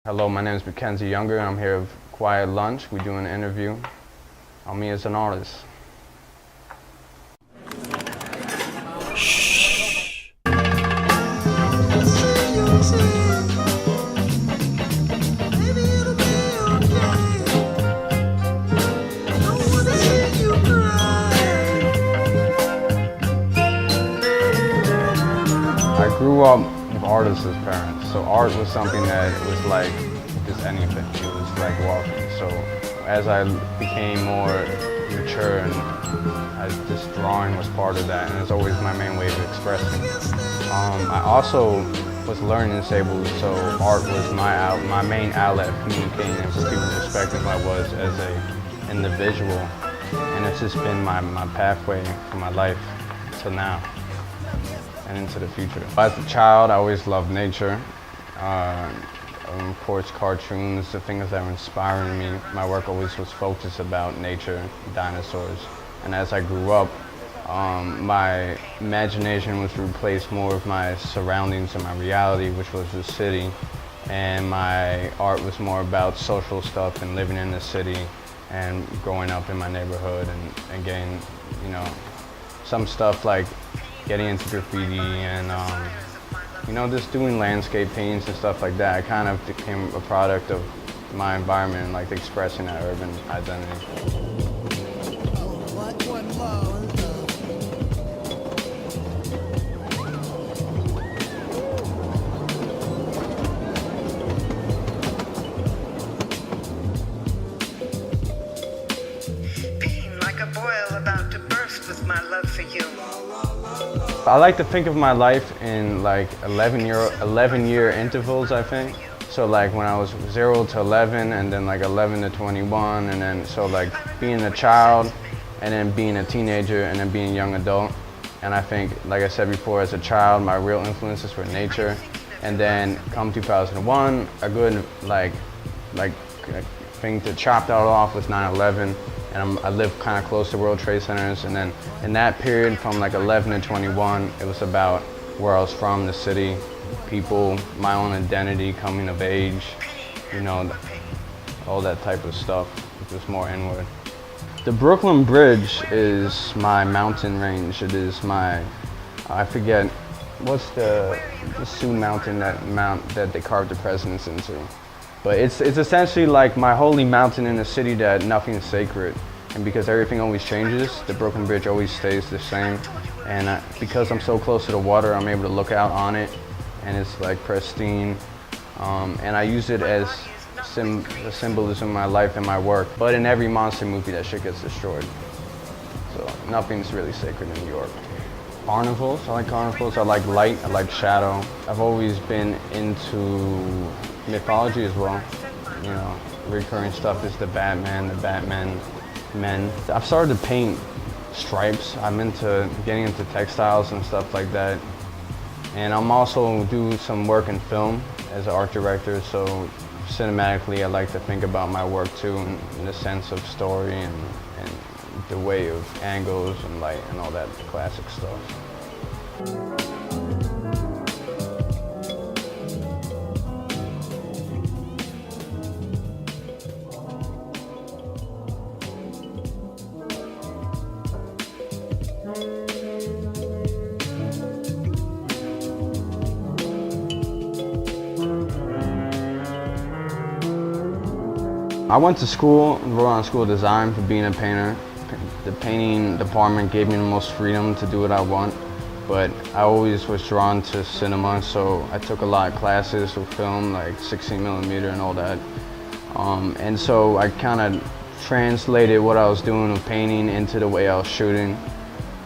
Hello, my name is MacKenzie Younger, and I'm here with Quiet Lunch. We're doing an interview on me as an artist. I grew up with artists as parents, so art was something that was like just anything. It was like walking. So as I became more mature, and this drawing was part of that, and it's always my main way of expressing. I also was learning disabled, so art was my main outlet of communicating and for people to respect who I was as an individual, and it's just been my pathway for my life till now and into the future. As a child, I always loved nature. Of course, cartoons, the things that were inspiring me. My work always was focused about nature, dinosaurs. And as I grew up, my imagination was replaced more with my surroundings and my reality, which was the city. And my art was more about social stuff and living in the city and growing up in my neighborhood and getting, some stuff like getting into graffiti and just doing landscape paintings and stuff like that. I kind of became a product of my environment and like expressing that urban identity. Pain like a boil about to burst with my love for you. I like to think of my life in like 11-year intervals, I think. So like when I was 0 to 11 and then like 11 to 21, and then so like being a child and then being a teenager and then being a young adult. And I think, like I said before, as a child, my real influences were nature. And then come 2001, a good like thing to chop that off was 9/11. And I lived kind of close to World Trade Centers, and then in that period from like 11 to 21, it was about where I was from, the city, people, my own identity, coming of age, all that type of stuff. It was more inward. The Brooklyn Bridge is my mountain range. It is I forget, what's the Sioux mountain that they carved the presidents into. But it's essentially like my holy mountain in a city that nothing's sacred. And because everything always changes, the Brooklyn Bridge always stays the same. And because I'm so close to the water, I'm able to look out on it, and it's like pristine. And I use it as a symbolism of my life and my work. But in every monster movie, that shit gets destroyed. So nothing's really sacred in New York. Carnivals, I like carnivals. I like light, I like shadow. I've always been into mythology as well. Recurring stuff is the Batman men. I've started to paint stripes. I'm into getting into textiles and stuff like that. And I'm also do some work in film as an art director, so cinematically I like to think about my work too in the sense of story and the way of angles and light and all that classic stuff. I went to school, Rowan School of Design, for being a painter. The painting department gave me the most freedom to do what I want, but I always was drawn to cinema, so I took a lot of classes with film, like 16mm and all that. And so I kind of translated what I was doing with painting into the way I was shooting.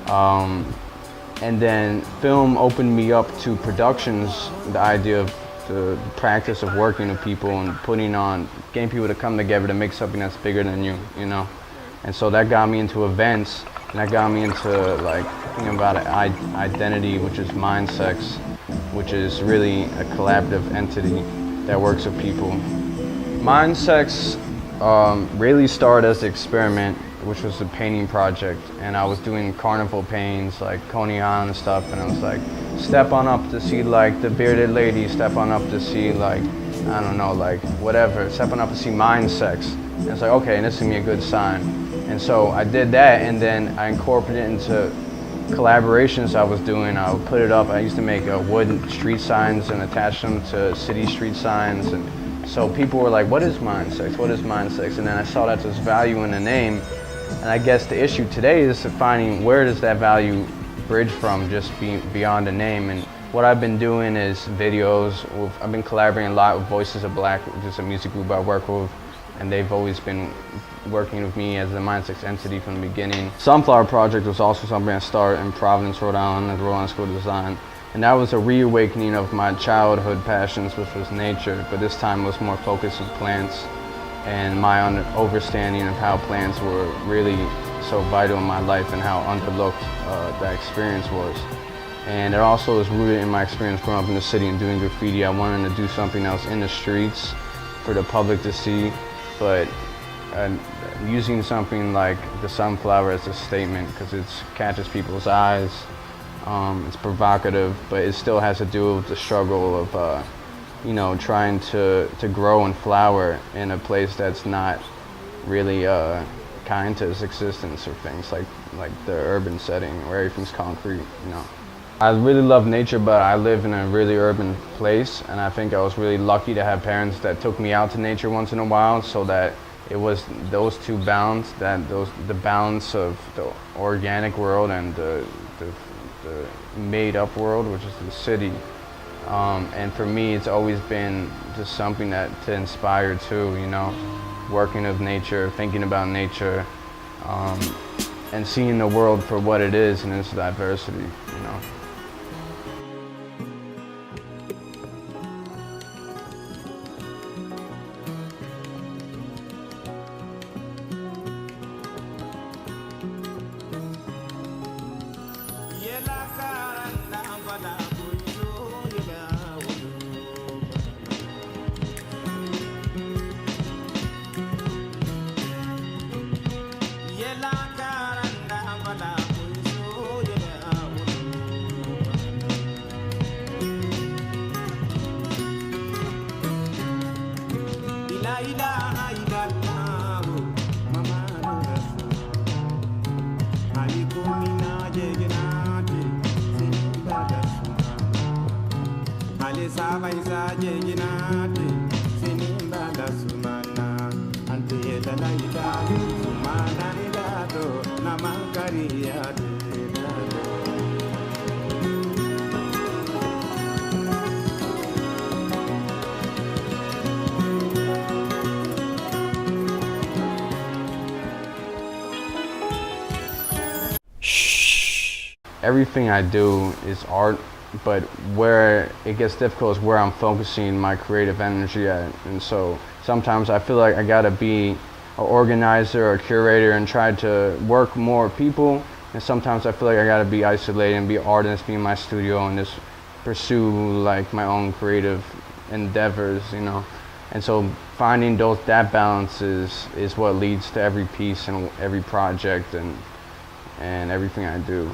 And then film opened me up to productions, the idea of the practice of working with people and getting people to come together to make something that's bigger than you, And so that got me into events, and that got me into like thinking about identity, which is mind sex, which is really a collaborative entity that works with people. Mind sex really started as an experiment, which was a painting project, and I was doing carnival paintings like Coney Island and stuff, and I was like, step on up to see like the bearded lady, step on up to see like I don't know, like whatever, stepping up to see mind sex. And it's like, okay, and this is gonna be a good sign. And so I did that, and then I incorporated it into collaborations I was doing. I would put it up. I used to make wood street signs and attach them to city street signs. And so people were like, what is mind sex? What is mind sex? And then I saw that there's value in the name. And I guess the issue today is finding where does that value bridge from just beyond the name. And what I've been doing is videos. I've been collaborating a lot with Voices of Black, which is a music group I work with, and they've always been working with me as the Mind Sex entity from the beginning. Sunflower Project was also something I started in Providence, Rhode Island, at the Rhode Island School of Design. And that was a reawakening of my childhood passions, which was nature, but this time was more focused on plants and my understanding of how plants were really so vital in my life and how underlooked that experience was. And it also was rooted in my experience growing up in the city and doing graffiti. I wanted to do something else in the streets for the public to see, but using something like the sunflower as a statement, because it catches people's eyes, it's provocative, but it still has to do with the struggle of you know, trying to grow and flower in a place that's not really kind to its existence, or things like the urban setting where everything's concrete, you know. I really love nature, but I live in a really urban place, and I think I was really lucky to have parents that took me out to nature once in a while, so that it was those two balance, the balance of the organic world and the made-up world, which is the city. And for me, it's always been just something to inspire too, you know, working with nature, thinking about nature, and seeing the world for what it is and its diversity, you know. Everything I do is art, but where it gets difficult is where I'm focusing my creative energy at. And so sometimes I feel like I gotta be an organizer or a curator and try to work more people, and sometimes I feel like I gotta be isolated and be an artist, be in my studio and just pursue like my own creative endeavors, you know. And so finding that balance is what leads to every piece and every project and everything I do.